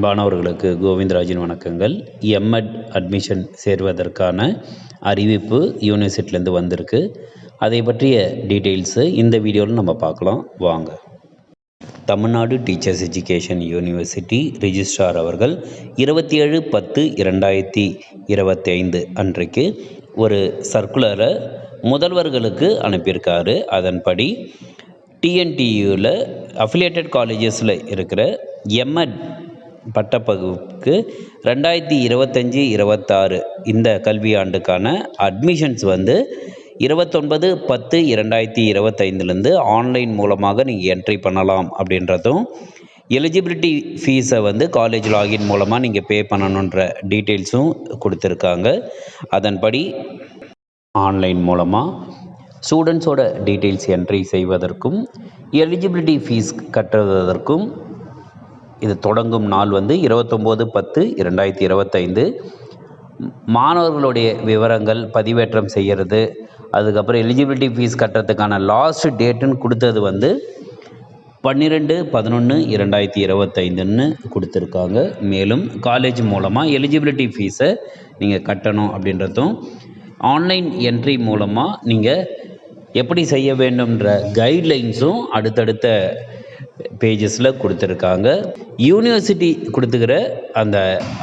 அன்பானவர்களுக்கு கோவிந்தராஜின் வணக்கங்கள். MEd admission சேர்வதற்கான அறிவிப்பு யூனிவர்சிட்டிலேருந்து வந்திருக்கு. அதை பற்றிய டீட்டெயில்ஸு இந்த வீடியோவில் நம்ம பார்க்கலாம் வாங்க. Tamil Nadu teachers education university registrar அவர்கள் 27/10/2025 அன்றைக்கு ஒரு சர்க்குலரை முதல்வர்களுக்கு அனுப்பியிருக்காரு. அதன்படி டிஎன்டியூவில் அஃபிலியேட்டட் காலேஜஸில் இருக்கிற எம்எட் பட்டப்பகுப்புக்கு 2025-26 இந்த கல்வியாண்டுக்கான அட்மிஷன்ஸ் 29/10/2025 ஆன்லைன் மூலமாக நீங்கள் என்ட்ரி பண்ணலாம் அப்படின்றதும், எலிஜிபிலிட்டி ஃபீஸை காலேஜ் லாகின் மூலமாக நீங்கள் பே பண்ணணுன்ற டீட்டெயில்ஸும் கொடுத்துருக்காங்க. அதன்படி ஆன்லைன் மூலமாக ஸ்டூடெண்ட்ஸோட டீட்டெயில்ஸ் என்ட்ரி செய்வதற்கும் எலிஜிபிலிட்டி ஃபீஸ் கட்டுவதற்கும் இது தொடங்கும் நாள் 29/10/2025. மாணவர்களுடைய விவரங்கள் பதிவேற்றம் செய்கிறது, அதுக்கப்புறம் எலிஜிபிலிட்டி ஃபீஸ் கட்டுறதுக்கான லாஸ்ட் டேட்டுன்னு கொடுத்தது 12/11/2025 கொடுத்துருக்காங்க. மேலும் காலேஜ் மூலமாக எலிஜிபிலிட்டி ஃபீஸை நீங்கள் கட்டணும் அப்படின்றதும், ஆன்லைன் என்ட்ரி மூலமாக நீங்கள் எப்படி செய்ய வேண்டும்ன்ற கைட்லைன்ஸும் அடுத்தடுத்த பேஜஸில் கொடுத்துருக்காங்க. யூனிவர்சிட்டி கொடுத்துக்கிற அந்த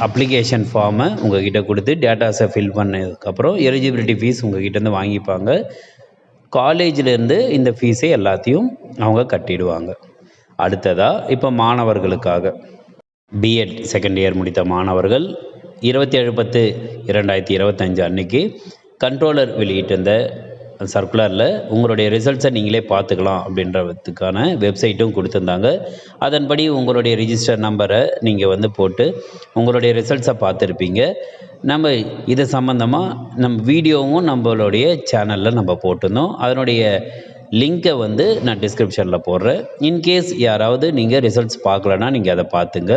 அப்ளிகேஷன் ஃபார்மை உங்கள்கிட்ட கொடுத்து டேட்டாஸை ஃபில் பண்ணதுக்கப்புறம் எலிஜிபிலிட்டி ஃபீஸ் உங்கள்கிட்டேருந்து வாங்கிப்பாங்க. காலேஜிலேருந்து இந்த ஃபீஸை எல்லாத்தையும் அவங்க கட்டிடுவாங்க. அடுத்ததாக இப்போ மாணவர்களுக்காக பிஎட் செகண்ட் இயர் முடித்த மாணவர்கள் 27/10/2025 அன்னைக்கு கண்ட்ரோலர் வெளியிட்டிருந்த சர்க்குலரில் உங்களுடைய ரிசல்ட்ஸை நீங்களே பார்த்துக்கலாம் அப்படின்றதுக்கான வெப்சைட்டும் கொடுத்துருந்தாங்க. அதன்படி உங்களுடைய ரிஜிஸ்டர் நம்பரை நீங்கள் போட்டு உங்களுடைய ரிசல்ட்ஸை பார்த்துருப்பீங்க. நம்ம இது சம்மந்தமாக நம்ம வீடியோவும் நம்மளுடைய சேனலில் நம்ம போட்டிருந்தோம். அதனுடைய லிங்க்கை நான் டிஸ்கிரிப்ஷனில் போடுறேன். இன்கேஸ் யாராவது நீங்கள் ரிசல்ட்ஸ் பார்க்கலன்னா நீங்கள் அதை பார்த்துங்க.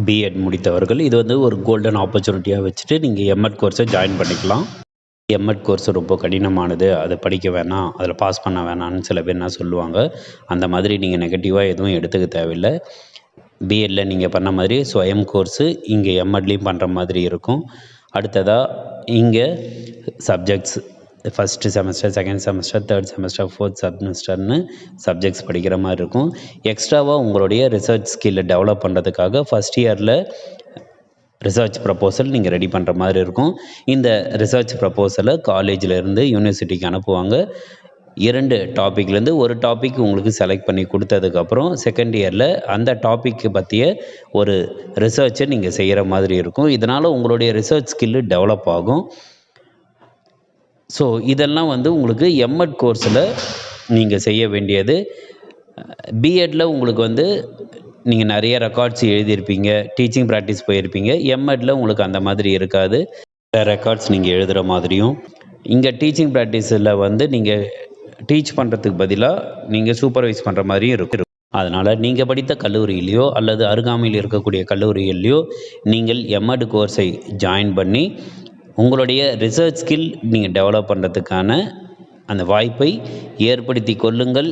பிஎட் முடித்தவர்கள் இது ஒரு கோல்டன் ஆப்பர்ச்சுனிட்டியாக வச்சுட்டு நீங்கள் எம்எட் கோர்ஸை ஜாயின் பண்ணிக்கலாம். எம்எட் கோர்ஸ் ரொம்ப கடினமானது, அதை படிக்க வேணாம், அதில் பாஸ் பண்ண வேணான்னு சில பேர் என்ன சொல்லுவாங்க. அந்த மாதிரி நீங்கள் நெகட்டிவாக எதுவும் எடுத்துக்க தேவையில்லை. பிஎட்டில் நீங்கள் பண்ண மாதிரி ஸ்வயம் கோர்ஸு இங்கே எம்எட்லேயும் பண்ணுற மாதிரி இருக்கும். அடுத்ததாக இங்கே subjects first semester, second semester, third semester, fourth செமஸ்டர்னு சப்ஜெக்ட்ஸ் படிக்கிற மாதிரி இருக்கும். எக்ஸ்ட்ராவாக உங்களுடைய ரிசர்ச் ஸ்கில்லை டெவலப் பண்ணுறதுக்காக ஃபஸ்ட் இயரில் ரிசர்ச் ப்ரப்போசல் நீங்கள் ரெடி பண்ணுற மாதிரி இருக்கும். இந்த ரிசர்ச் ப்ரப்போசலை காலேஜிலேருந்து யூனிவர்சிட்டிக்கு அனுப்புவாங்க. 2 டாப்பிக்லேருந்து ஒரு டாபிக் உங்களுக்கு செலக்ட் பண்ணி கொடுத்ததுக்கப்புறம் செகண்ட் இயரில் அந்த டாப்பிக்கு பற்றிய ஒரு ரிசர்ச்சை நீங்கள் செய்கிற மாதிரி இருக்கும். இதனால் உங்களுடைய ரிசர்ச் ஸ்கில்லு டெவலப் ஆகும். ஸோ இதெல்லாம் உங்களுக்கு எம்எட் கோர்ஸில் நீங்கள் செய்ய வேண்டியது. பிஎட்டில் உங்களுக்கு நீங்கள் நிறைய ரெக்கார்ட்ஸ் எழுதியிருப்பீங்க, டீச்சிங் ப்ராக்டிஸ் போயிருப்பீங்க. எம்எட்டில் உங்களுக்கு அந்த மாதிரி இருக்காது. ரெக்கார்ட்ஸ் நீங்கள் எழுதுகிற மாதிரியும், இங்கே டீச்சிங் ப்ராக்டிஸில் நீங்கள் டீச் பண்ணுறதுக்கு பதிலாக நீங்கள் சூப்பர்வைஸ் பண்ணுற மாதிரியும் இருக்கும். அதனால் நீங்கள் படித்த கல்லூரியிலையோ அல்லது அருகாமையில் இருக்கக்கூடிய கல்லூரிகள்லையோ நீங்கள் எம்எட் கோர்ஸை ஜாயின் பண்ணி உங்களுடைய ரிசர்ச் ஸ்கில் நீங்கள் டெவலப் பண்ணுறதுக்கான அந்த வாய்ப்பை ஏற்படுத்தி கொள்ளுங்கள்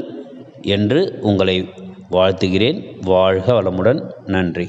என்று உங்களை வாழ்த்துகிறேன். வாழ்க வளமுடன். நன்றி.